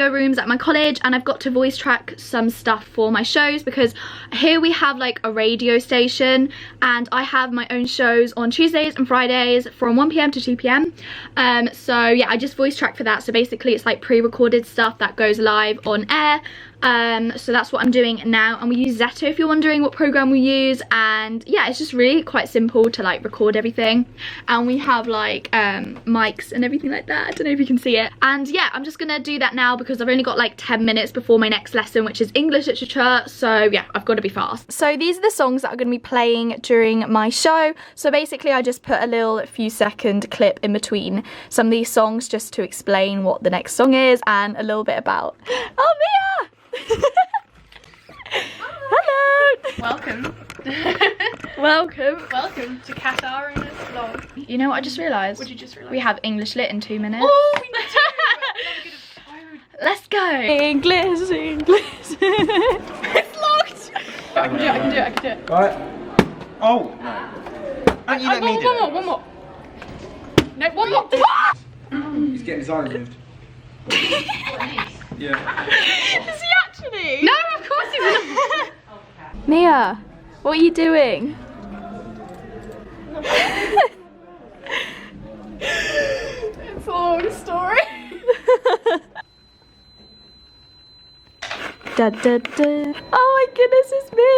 audio rooms at my college, and I've got to voice track some stuff for my shows, because here we have like a radio station and I have my own shows on Tuesdays and Fridays from 1 PM to 2 PM. So yeah, I just voice track for that. So basically it's like pre-recorded stuff that goes live on air. So that's what I'm doing now, and we use Zeta if you're wondering what program we use. And yeah, it's just really quite simple to like record everything, and we have like mics and everything like that. I don't know if you can see it. And yeah, I'm just gonna do that now because I've only got like 10 minutes before my next lesson, which is English literature. So yeah, I've got to be fast. So these are the songs that are going to be playing during my show. So basically I just put a little few second clip in between some of these songs just to explain what the next song is and a little bit about Mia! Hello! Welcome. Welcome to Qatar in this vlog. You know what I just realised? What did you just realise? We have English lit in 2 minutes. Oh, we need to. Let's go! English. It's locked! I can do it. Right. Oh, no. Don't you let me do it. One more. No, one more. He's getting his eye removed. Yeah. Is he actually? No, of course he's not. Mia, what are you doing? It's a long story. Da, da, da. Oh my goodness, it's me!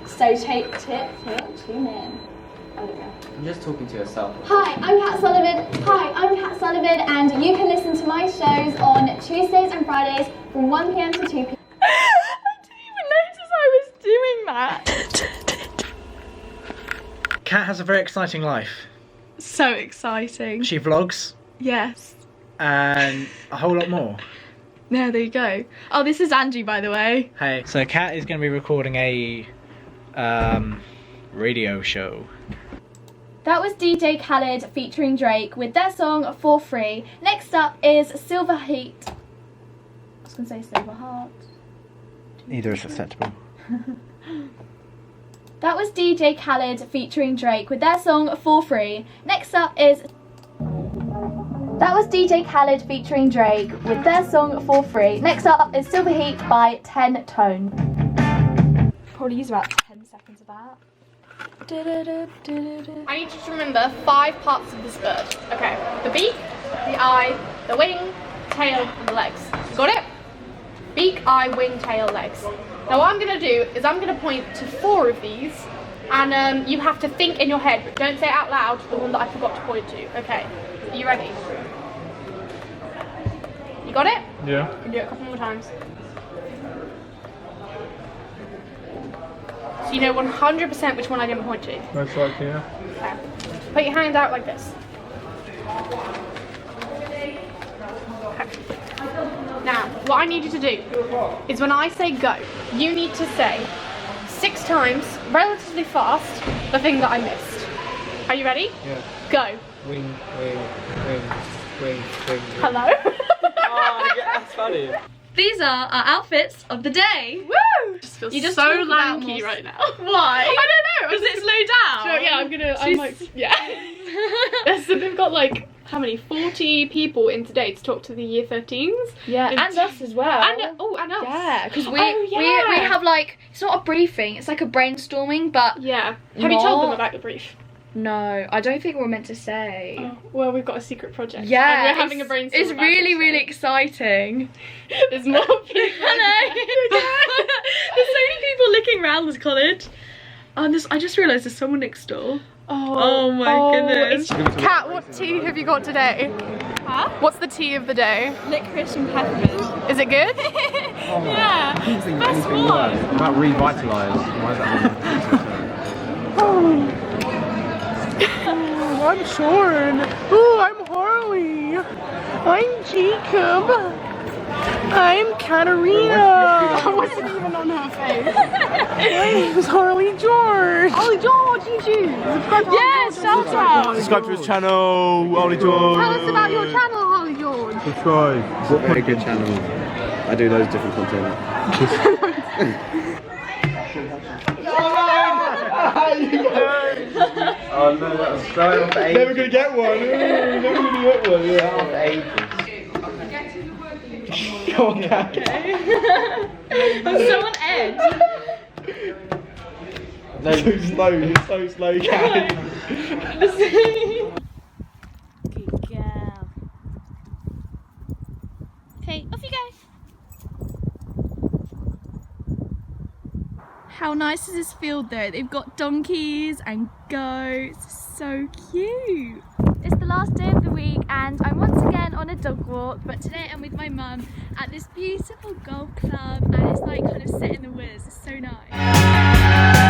So tune in. Oh, there we go. I'm just talking to yourself. Hi, I'm Kat Sullivan, and you can listen to my shows on Tuesdays and Fridays from 1 PM to 2 PM. I didn't even notice I was doing that. Kat has a very exciting life. So exciting. She vlogs Yes. and a whole lot more. Yeah, there you go. Oh, this is Angie, by the way. Hey, so Kat is going to be recording a radio show. That was DJ Khaled featuring Drake with their song For Free. Next up is Silver Heat. I was going to say Silver Heart. Either is acceptable. That was DJ Khaled featuring Drake with their song For Free. Next up is... That was DJ Khaled featuring Drake with their song For Free. Next up is Silver Heat by 10 Tone. Probably use about 10 seconds of that. I need you to remember 5 parts of this bird. Okay, the beak, the eye, the wing, tail, and the legs. Got it? Beak, eye, wing, tail, legs. Now what I'm going to do is I'm going to point to 4 of these, and you have to think in your head, but don't say out loud the one that I forgot to point to. Okay, are you ready? You got it? Yeah. You can do it a couple more times. So you know 100% which one I didn't point to. Most likely, yeah. Okay. Put your hands out like this. Okay. Now, what I need you to do is when I say go, you need to say 6 times, relatively fast, the thing that I missed. Are you ready? Yeah. Go. Wing. Hello? Oh, yeah, that's funny. These are our outfits of the day. Woo! You just so talk about lanky more right now. Why? I don't know. Does it slow down? So yeah, I'm like, yeah. So they've got like, how many? 40 people in today to talk to the year 13s. Yeah, and us as well. And us. Yeah, because we yeah. have like, it's not a briefing, it's like a brainstorming, but Yeah. Have you told them Not- about the brief? no, I don't think we're meant to say. Oh, well, we've got a secret project. Yeah, and we're having a brainstorm. It's about really, it, really so. exciting. There's more people. I know. There's so many people looking around this college. And I just realised there's someone next door. Oh my goodness. Kat, what tea have you got today? Huh? What's the tea of the day? Licorice and peppermint. Is it good? Yeah. Best one. About revitalise. Why is that? I'm Sean. Ooh, I'm Harley. I'm Jacob. I'm Katarina. I wasn't even on her face. My name's Harley George. Oh, George, you choose. Yes, shout out. Subscribe to his channel, Ollie George. Tell us about your channel, Holly George. Subscribe. It's a very good channel. I do loads of different content. Oh no, that was so off ages. Never gonna get one. Never gonna get one. Yeah, off ages. Go on, Cat. I'm so on edge. No, you're so slow, Cat. Good girl. Okay, off you go. How nice is this field though? They've got donkeys and goats. So cute. It's the last day of the week and I'm once again on a dog walk, but today I'm with my mum at this beautiful golf club and it's like kind of set in the woods. It's so nice.